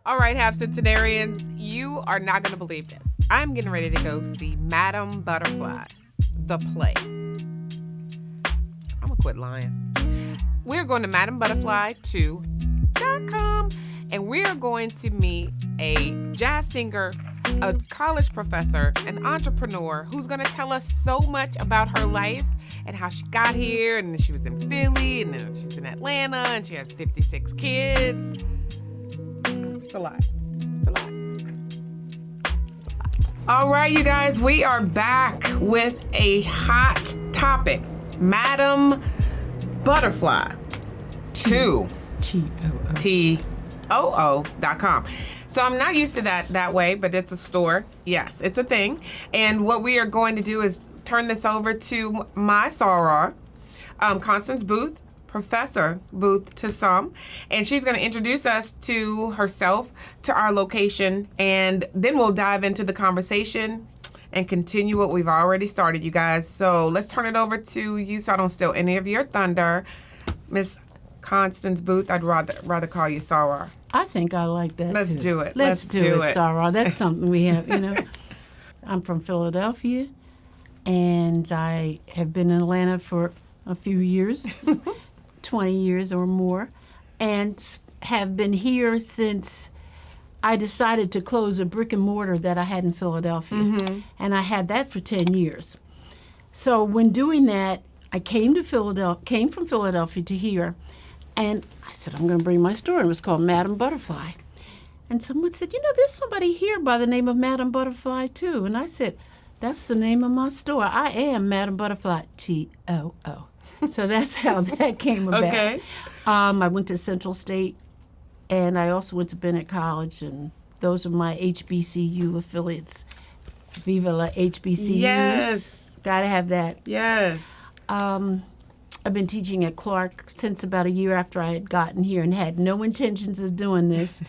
All right, Half Centenarians, you are not going to believe this. I'm getting ready to go see Madame Butterfly, the play. I'm going to quit lying. We're going to MadameButterfly2.com, and we're going to meet a jazz singer, a college professor, an entrepreneur who's going to tell us so much about her life and how she got here, and she was in Philly, and then she's in Atlanta, and she has 56 kids. It's a lot. It's a lot. All right, you guys, we are back with a hot topic. Madame Butterfly 2. T-O-O.com. So I'm not used to that way, but it's a store. Yes, it's a thing. And what we are going to do is turn this over to my soror, Constance Boothe, Professor Boothe to some, and she's going to introduce us to herself, to our location, and then we'll dive into the conversation and continue what we've already started, you guys. So let's turn it over to you so I don't steal any of your thunder. Miss Constance Boothe, I'd rather call you soror. I think I like that. Let's too. do it. Let's do it, soror. That's something we have, I'm from Philadelphia, and I have been in Atlanta for a few years. 20 years or more, and have been here since I decided to close a brick and mortar that I had in Philadelphia. Mm-hmm. And I had that for 10 years. So when doing that, I came from Philadelphia to here, and I said, I'm going to bring my store. And it was called Madame Butterfly. And someone said, there's somebody here by the name of Madame Butterfly too. And I said, that's the name of my store. I am Madame Butterfly, T-O-O. So that's how that came about. Okay. I went to Central State, and I also went to Bennett College, and those are my HBCU affiliates. Viva la HBCUs. Yes. Gotta have that. Yes. I've been teaching at Clark since about a year after I had gotten here and had no intentions of doing this.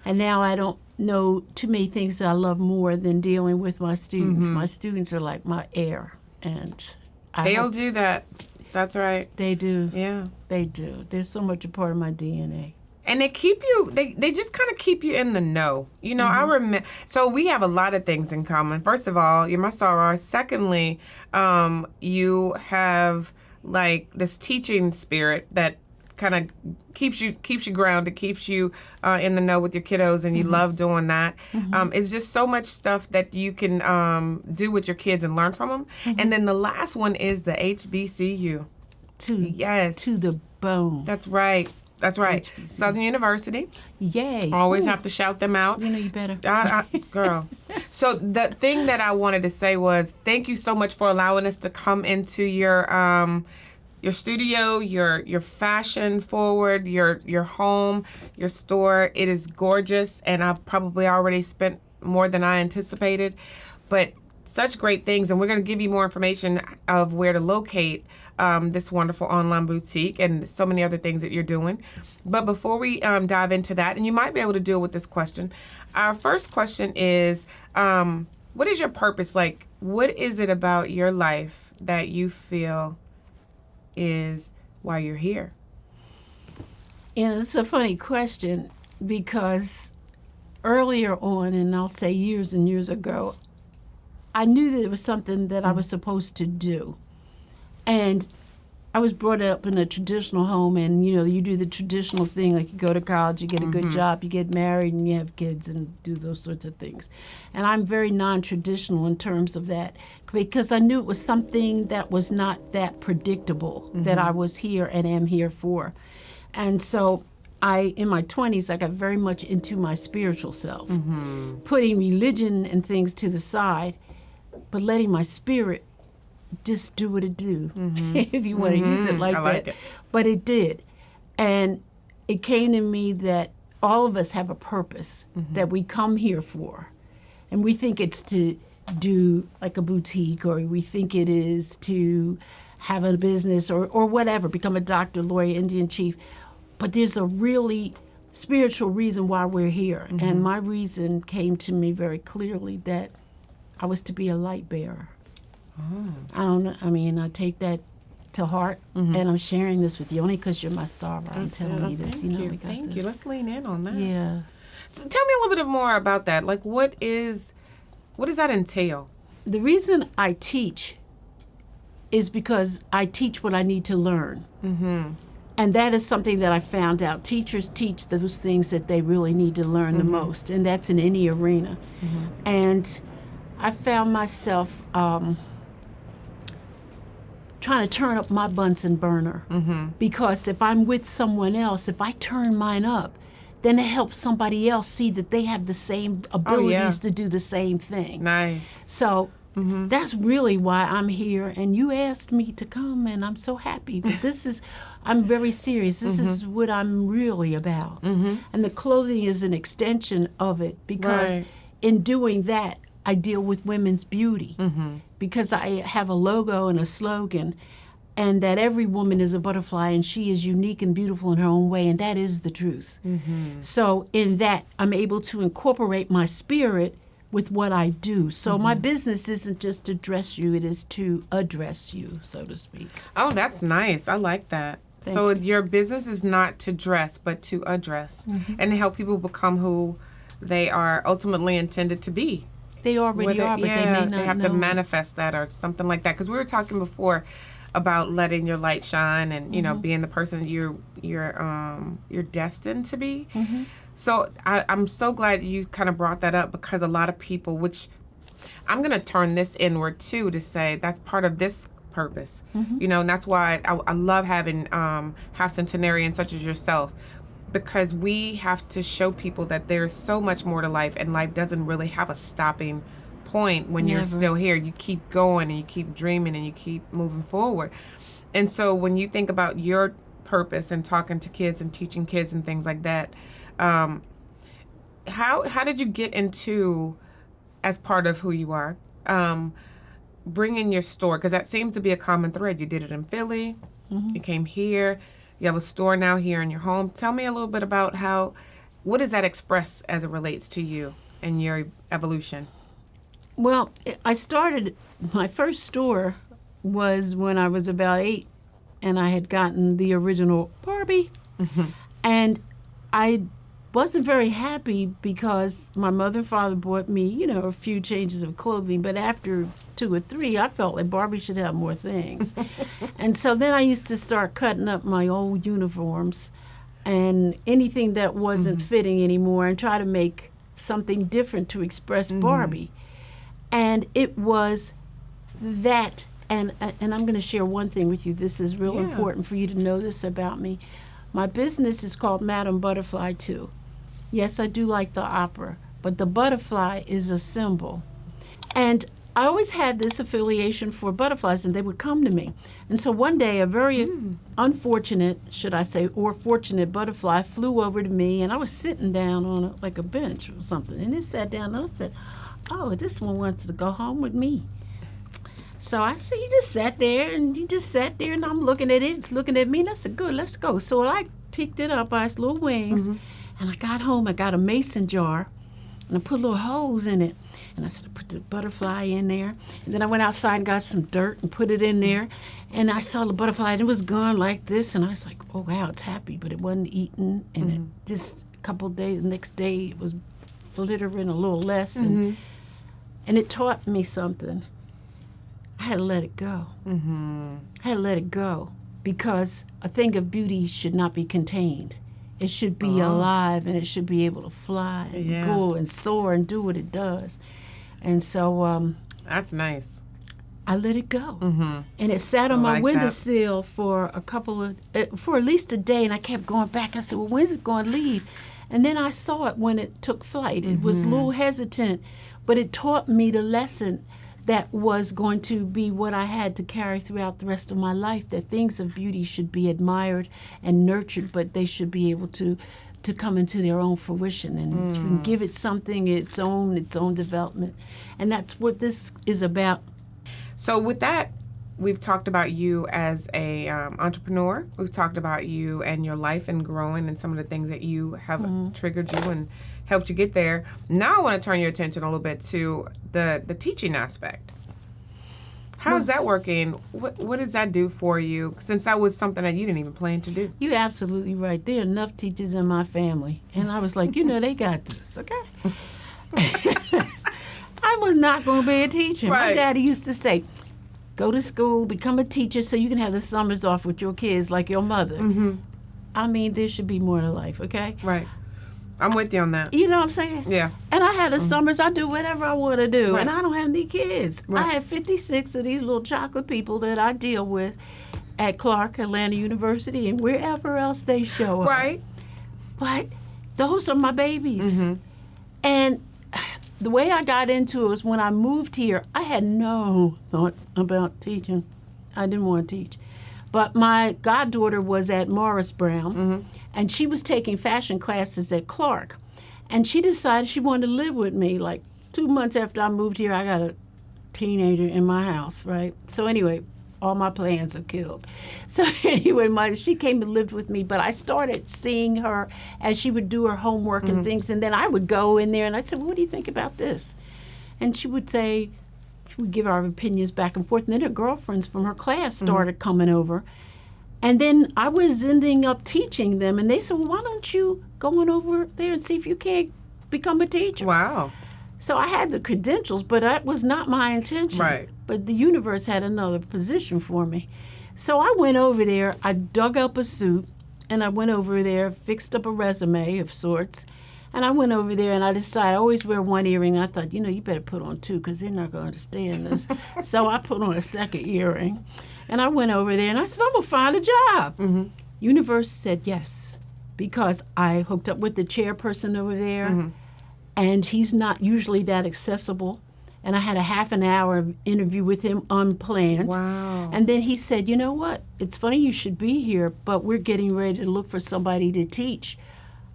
And now I don't know too many things that I love more than dealing with my students. Mm-hmm. My students are like my air, and they'll do that. That's right. They do. Yeah. They do. They're so much a part of my DNA. And they keep you, they just kind of keep you in the know. Mm-hmm. I remember, so we have a lot of things in common. First of all, you're my soror. Secondly, you have like this teaching spirit that kind of keeps you grounded, keeps you in the know with your kiddos, and you mm-hmm. love doing that. Mm-hmm. It's just so much stuff that you can do with your kids and learn from them. Mm-hmm. And then the last one is the HBCU. Yes. To the bone. That's right. HBCU. Southern University. Yay. Always have to shout them out. You better. Girl. So the thing that I wanted to say was thank you so much for allowing us to come into your studio, your fashion forward, your home, your store. It is gorgeous, and I've probably already spent more than I anticipated, but such great things. And we're going to give you more information of where to locate this wonderful online boutique and so many other things that you're doing. But before we dive into that, and you might be able to deal with this question, our first question is, what is your purpose? Like, what is it about your life that you feel is why you're here? It's a funny question because earlier on, and I'll say years and years ago, I knew that it was something that I was supposed to do. And I was brought up in a traditional home, and you do the traditional thing, like you go to college, you get a good mm-hmm. job, you get married, and you have kids and do those sorts of things. And I'm very non-traditional in terms of that because I knew it was something that was not that predictable mm-hmm. that I was here and am here for. And so in my 20s, I got very much into my spiritual self, mm-hmm. putting religion and things to the side, but letting my spirit just do what it do, mm-hmm. if you want to use it like that. It. But it did. And it came to me that all of us have a purpose mm-hmm. that we come here for. And we think it's to do like a boutique, or we think it is to have a business or whatever, become a doctor, lawyer, Indian chief. But there's a really spiritual reason why we're here. Mm-hmm. And my reason came to me very clearly that I was to be a light bearer. Oh. I don't know. I mean, I take that to heart, mm-hmm. and I'm sharing this with you only because you're my soror. I'm telling you this. Thank you. Let's lean in on that. Yeah. So tell me a little bit more about that. Like, what does that entail? The reason I teach is because I teach what I need to learn. Mm-hmm. And that is something that I found out. Teachers teach those things that they really need to learn the most, and that's in any arena. Mm-hmm. And I found myself trying to turn up my Bunsen burner, because if I'm with someone else, if I turn mine up, then it helps somebody else see that they have the same abilities to do the same thing. Nice. So that's really why I'm here, and you asked me to come, and I'm so happy. But I'm very serious. This is what I'm really about. And the clothing is an extension of it, because in doing that, I deal with women's beauty, because I have a logo and a slogan, and that every woman is a butterfly and she is unique and beautiful in her own way, and that is the truth. So in that, I'm able to incorporate my spirit with what I do. So my business isn't just to dress you, it is to address you, so to speak. Oh, that's nice. I like that. So your business is not to dress, but to address and to help people become who they are ultimately intended to be. They already are, but they may not they have know to manifest that or something like that. Because we were talking before about letting your light shine and you know being the person you're destined to be. So I'm so glad you kind of brought that up, because a lot of people, which I'm going to turn this inward too, to say that's part of this purpose. You know, and that's why I love having Half Centenarians such as yourself, because we have to show people that there's so much more to life, and life doesn't really have a stopping point when you're still here. You keep going and you keep dreaming and you keep moving forward. And so when you think about your purpose and talking to kids and teaching kids and things like that, how did you get into, as part of who you are, bringing your store? Because that seems to be a common thread. You did it in Philly, you came here, you have a store now here in your home. Tell me a little bit about what does that express as it relates to you and your evolution? Well, my first store was when I was about 8, and I had gotten the original Barbie. And I wasn't very happy because my mother and father bought me, a few changes of clothing, but after 2 or 3, I felt like Barbie should have more things. And so then I used to start cutting up my old uniforms and anything that wasn't fitting anymore, and try to make something different to express Barbie. And it was that, and I'm going to share one thing with you. This is real important for you to know this about me. My business is called Madam Butterfly too. Yes, I do like the opera, but the butterfly is a symbol. And I always had this affiliation for butterflies, and they would come to me. And so one day, a very unfortunate, should I say, or fortunate butterfly flew over to me, and I was sitting down on like a bench or something, and it sat down, and I said, "Oh, this one wants to go home with me." So I said, he just sat there, and I'm looking at it, it's looking at me, and I said, "Good, let's go." So I picked it up by its little wings, and I got home, I got a mason jar, and I put little holes in it, and I said, I put the butterfly in there, and then I went outside and got some dirt and put it in there, and I saw the butterfly, and it was gone like this, and I was like, oh wow, it's happy, but it wasn't eaten, and it just a couple of days, the next day, it was flittering a little less, and it taught me something. I had to let it go. I had to let it go, because a thing of beauty should not be contained. It should be alive, and it should be able to fly and go and soar and do what it does. And so that's nice. I let it go, and it sat on my windowsill for for at least a day, and I kept going back. I said, "Well, when's it going to leave?" And then I saw it when it took flight. It was a little hesitant, but it taught me the lesson that was going to be what I had to carry throughout the rest of my life, that things of beauty should be admired and nurtured, but they should be able to come into their own fruition, and you can give it something, its own development. And that's what this is about. So with that, we've talked about you as a entrepreneur. We've talked about you and your life and growing and some of the things that you have triggered you and helped you get there. Now I want to turn your attention a little bit to the teaching aspect. How's that working? What does that do for you? Since that was something that you didn't even plan to do. You're absolutely right. There are enough teachers in my family. And I was like, they got this, okay? I was not going to be a teacher. Right. My daddy used to say, go to school, become a teacher so you can have the summers off with your kids like your mother. Mm-hmm. I mean, there should be more to life, okay? Right. I'm with you on that. You know what I'm saying? Yeah. And I had the summers, I do whatever I want to do. Right. And I don't have any kids. Right. I have 56 of these little chocolate people that I deal with at Clark, Atlanta University, and wherever else they show up. Right. But those are my babies. Mm-hmm. And the way I got into it was when I moved here, I had no thoughts about teaching. I didn't want to teach. But my goddaughter was at Morris Brown, and she was taking fashion classes at Clark. And she decided she wanted to live with me. Like 2 months after I moved here, I got a teenager in my house, right? So anyway, all my plans are killed. So anyway, she came and lived with me, but I started seeing her as she would do her homework and things, and then I would go in there and I said, well, what do you think about this? And she would say, she would give our opinions back and forth, and then her girlfriends from her class started coming over. And then I was ending up teaching them, and they said, well, why don't you go on over there and see if you can't become a teacher? Wow. So I had the credentials, but that was not my intention. Right. But the universe had another position for me. So I went over there, I dug up a suit, and I went over there, fixed up a resume of sorts, and I went over there and I decided I always wear one earring. I thought, you better put on two because they're not going to understand this. So I put on a second earring, and I went over there and I said, I'm going to find a job. Universe said yes, because I hooked up with the chairperson over there, and he's not usually that accessible. And I had a half an hour interview with him unplanned. Wow. And then he said, you know what? It's funny you should be here, but we're getting ready to look for somebody to teach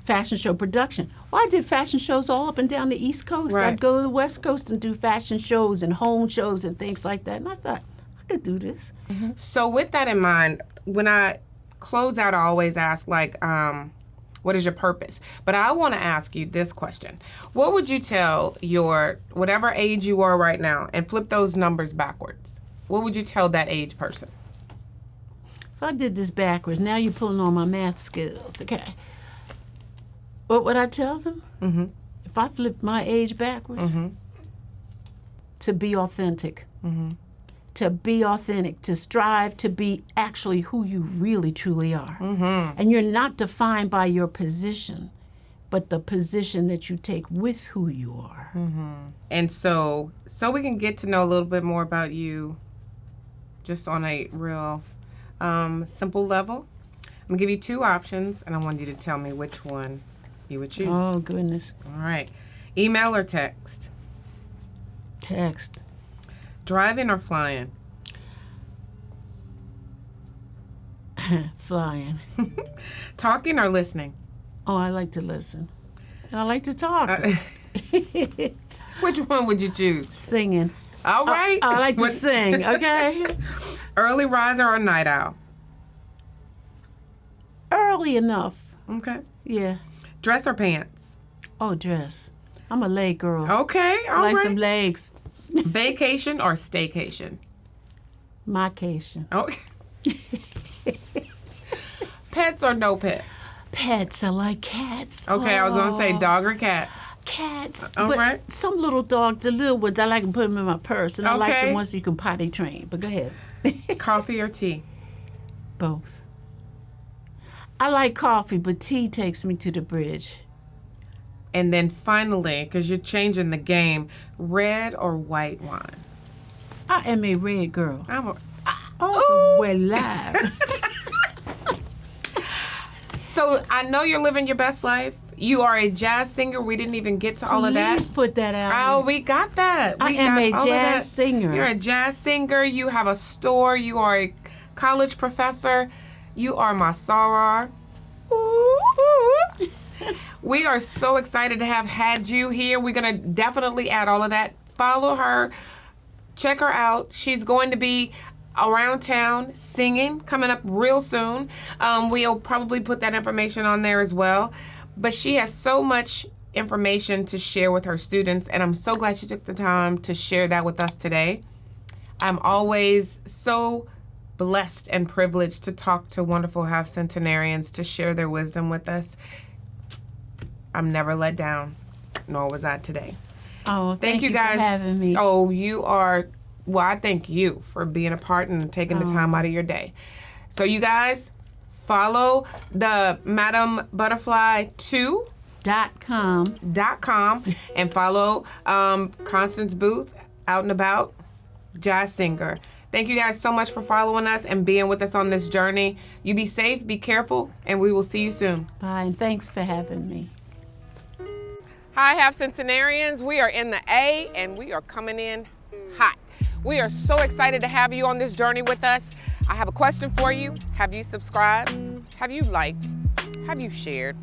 fashion show production. Well, I did fashion shows all up and down the East Coast. Right. I'd go to the West Coast and do fashion shows and home shows and things like that. And I thought, I could do this. So with that in mind, when I close out, I always ask, what is your purpose? But I want to ask you this question. What would you tell your, whatever age you are right now, and flip those numbers backwards? What would you tell that age person? If I did this backwards, now you're pulling on my math skills, okay? What would I tell them? If I flipped my age backwards? To be authentic. To be authentic, to strive to be actually who you really truly are. And you're not defined by your position, but the position that you take with who you are. And so we can get to know a little bit more about you just on a real simple level. I'm going to give you two options, and I want you to tell me which one you would choose. Oh, goodness. All right. Email or text? Text. Driving or flying? Flying. Talking or listening? Oh, I like to listen. And I like to talk. Which one would you choose? Singing. All right. I like to sing, okay? Early riser or night owl? Early enough. Okay. Yeah. Dress or pants? Oh, dress. I'm a leg girl. Okay. I All like right. some legs. Vacation or staycation? Mycation. Okay. Pets or no pets? Pets. I like cats. Okay, I was going to say dog or cat. Cats. All but right. some little dogs, the little ones, I like to put them in my purse. And I like Okay. the ones you can potty train. But go ahead. Coffee or tea? Both. I like coffee, but tea takes me to the bridge. And then finally, because you're changing the game, red or white wine? I am a red girl. I'm a, Oh, we're live. So I know you're living your best life. You are a jazz singer. We didn't even get to all of that. Please put that out. Oh, here. we got that. I We am got a all of that. jazz singer. You're a jazz singer. You have a store. You are a college professor. You are my soror. We are so excited to have had you here. We're going to definitely add all of that. Follow her. Check her out. She's going to be around town singing coming up real soon. We'll probably put that information on there as well. But she has so much information to share with her students, and I'm so glad she took the time to share that with us today. I'm always so blessed and privileged to talk to wonderful half centenarians to share their wisdom with us. I'm never let down, nor was I today. Oh, Thank you guys for having me. Oh, you are, well, I thank you for being a part and taking the time out of your day. So you guys follow the Madam Butterfly .com and follow Constance Boothe, Out and About, jazz singer. Thank you guys so much for following us and being with us on this journey. You be safe, be careful, and we will see you soon. Bye, and thanks for having me. Hi, Half Centenarians. We are in the A, and we are coming in hot. We are so excited to have you on this journey with us. I have a question for you. Have you subscribed? Have you liked? Have you shared?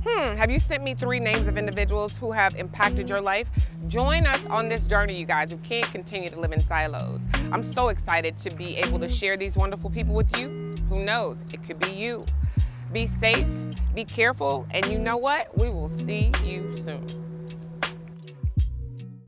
Have you sent me 3 names of individuals who have impacted your life? Join us on this journey, you guys. You can't continue to live in silos. I'm so excited to be able to share these wonderful people with you. Who knows? It could be you. Be safe, be careful, and you know what? We will see you soon.